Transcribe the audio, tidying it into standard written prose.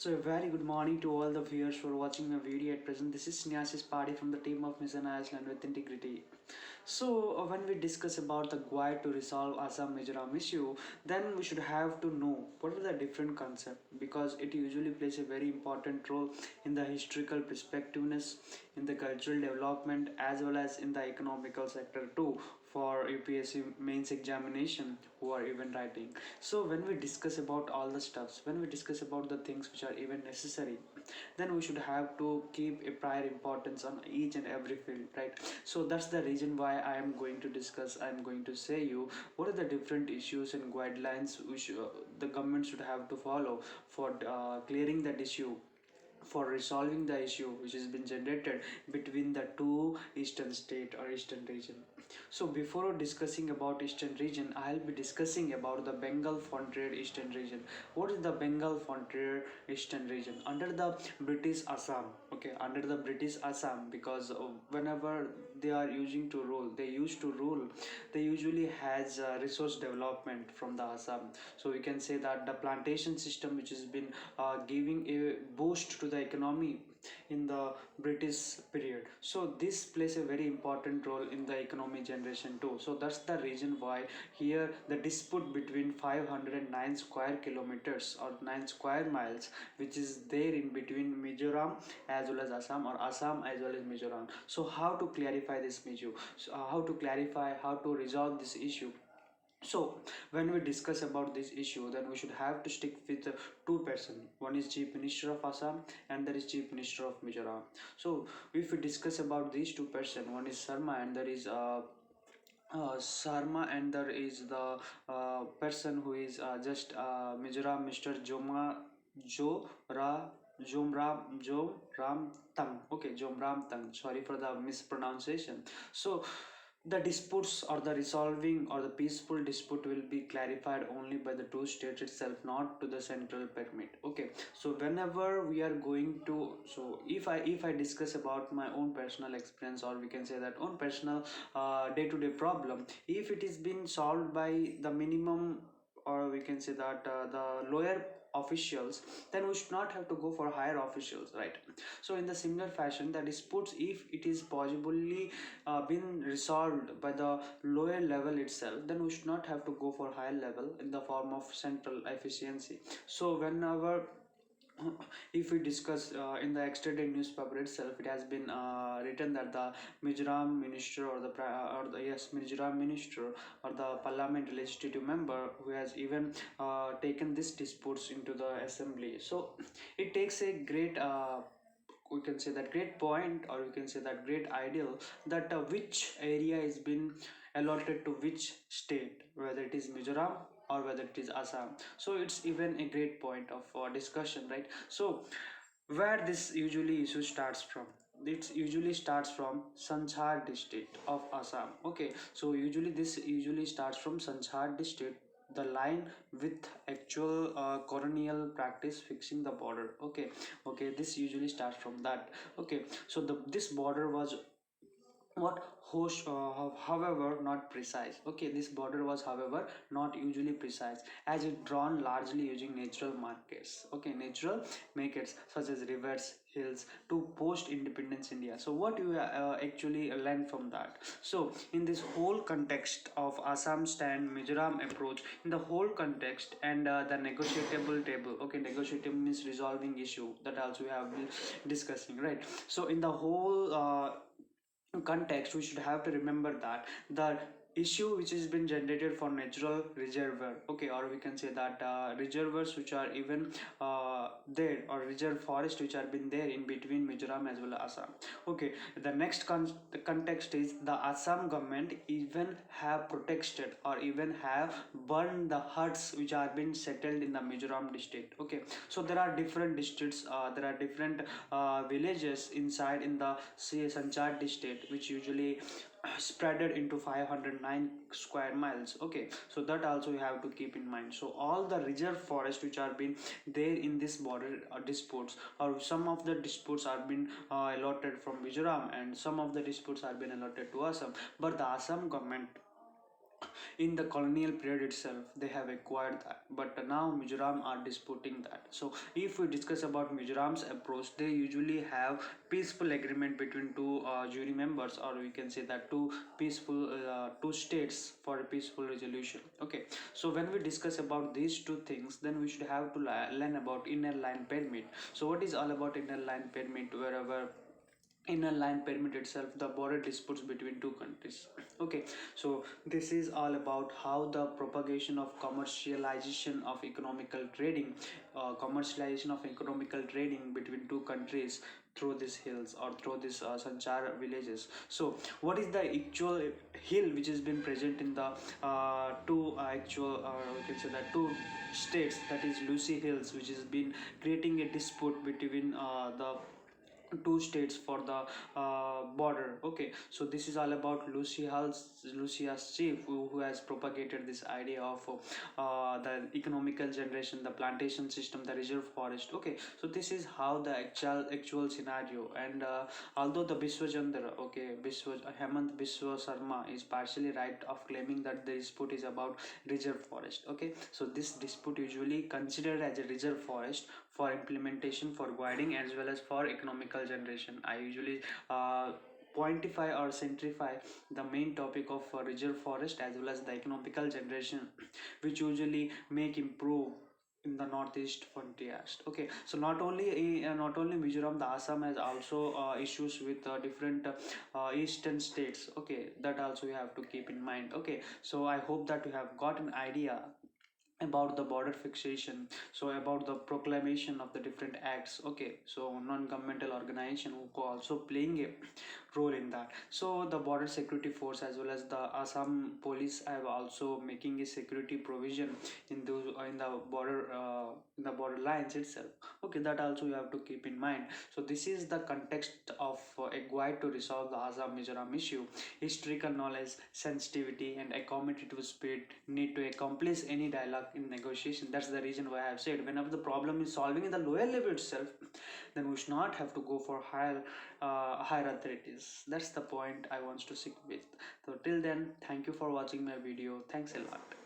So a very good morning to all the viewers for watching my video at present. This is Snehasis Party from the team of Mission Iceland with Integrity. So when we discuss about the guide to resolve Assam Mizoram issue, then we should have to know what are the different concepts because it usually plays a very important role in the historical perspectiveness, in the cultural development as well as in the economical sector too for UPSC mains examination who are even writing. So when we discuss about all the stuffs, when we discuss about the things which are even necessary, then we should have to keep a prior importance on each and every field, right? So that's the reason why I am going to discuss, I am going to say you what are the different issues and guidelines which the government should have to follow for clearing that issue, for resolving the issue which has been generated between the two eastern state or eastern region. So before discussing about eastern region, I'll be discussing about the Bengal frontier eastern region. What is the Bengal frontier eastern region? Under the British Assam, okay, under the British Assam, because whenever they are using to rule, they used to rule, they usually has resource development from the Assam. So we can say that the plantation system which has been giving a boost to the economy in the British period. So this plays a very important role in the economy generation too. So that's the reason why here the dispute between 509 square kilometers or 9 square miles which is there in between Mizoram as well as Assam, or Assam as well as Mizoram. So how to clarify this issue? So, how to clarify, how to resolve this issue? So when we discuss about this issue, then we should have to stick with two person. One is Chief Minister of Assam and there is Chief Minister of Mizoram. So if we discuss about these two person, one is Sarma and there is Sarma, and there is the person who is just Mizoram, Mr. Jo Ra Jom Ram Tang. Okay, Jom Ram Tang. Sorry for the mispronunciation. So the disputes or the resolving or the peaceful dispute will be clarified only by the two states itself, not to the central permit. Okay, so whenever we are going to, so if I discuss about my own personal experience, or we can say that own personal day-to-day problem, if it is being solved by the minimum, or we can say that the lower officials, then we should not have to go for higher officials, right? So in the similar fashion, the disputes, if it is possibly been resolved by the lower level itself, then we should not have to go for higher level in the form of central efficiency. So whenever if we discuss in the extended newspaper itself, it has been written that the Mizoram minister or or the yes Mizoram minister or the parliament legislative member who has even taken these disputes into the assembly. So it takes a great we can say that great point, or we can say that great ideal, that which area is been allotted to which state, whether it is Mizoram or whether it is Assam. So it's even a great point of discussion, right? So where this usually issue starts from, it usually starts from Sanchar district of Assam. Okay, so usually this usually starts from Sanchar district, the line with actual colonial practice fixing the border. Okay, okay, this usually starts from that. Okay, so the this border was what host however not precise. Okay, this border was however not usually precise, as it drawn largely using natural markers. Okay, natural markers such as rivers, hills to post independence India. So what you actually learn from that? So in this whole context of Assam stand, Mizoram approach, in the whole context, and the negotiable table. Okay, negotiable means resolving issue, that also we have been discussing, right? So in the whole context, we should have to remember that the issue which has been generated for natural reservoir, okay, or we can say that reservoirs which are even there, or reserve forest which are been there in between Mizoram as well as Assam. Okay, the next the context is the Assam government even have protected or even have burned the huts which are been settled in the Mizoram district. Okay, so there are different districts, there are different villages inside in the Sanchar district, which usually spreaded into 509 square miles. Okay, so that also you have to keep in mind. So all the reserve forest which are been there in this border disputes, or some of the disputes are been allotted from Mizoram and some of the disputes are been allotted to Assam, but the Assam government In the colonial period itself, they have acquired that, but now Mizoram are disputing that. So if we discuss about Mizoram's approach, they usually have peaceful agreement between two jury members, or we can say that two states for a peaceful resolution. Okay, so when we discuss about these two things, then we should have to learn about inner line permit. So what is all about inner line permit? Wherever inner line permit itself, the border disputes between two countries. Okay, so this is all about how the propagation of commercialization of economical trading between two countries through these hills, or through these sanchar villages. So what is the actual hill which has been present in the two actual we can say that two states, that is Lucy Hills, which has been creating a dispute between the two states for the border. Okay, so this is all about Lucia's chief, who has propagated this idea of the economical generation, the plantation system, the reserve forest. Okay, so this is how the actual scenario. And although the Biswachandra, okay, Hemant Biswa Sarma is partially right of claiming that the dispute is about reserve forest. Okay, so this dispute usually considered as a reserve forest for implementation, for guiding, as well as for economical generation. I usually pointify or centrify the main topic of reserve forest as well as the economical generation, which usually make improve in the northeast frontiers. Okay, so not only Mizoram, the Assam has also issues with different eastern states. Okay, that also you have to keep in mind. Okay, so I hope that you have got an idea about the border fixation, so about the proclamation of the different acts. Okay, so non-governmental organization who also playing a role in that. So the border security force as well as the Assam police have also making a security provision in those in the border lines itself. Okay, that also you have to keep in mind. So this is the context of a guide to resolve the Assam Mizoram issue. Historical knowledge, sensitivity, and accommodative spirit need to accomplish any dialogue in negotiation. That's the reason why I have said whenever the problem is solving in the lower level itself, then we should not have to go for higher authorities. That's the point I want to stick with. So till then, thank you for watching my video. Thanks a lot.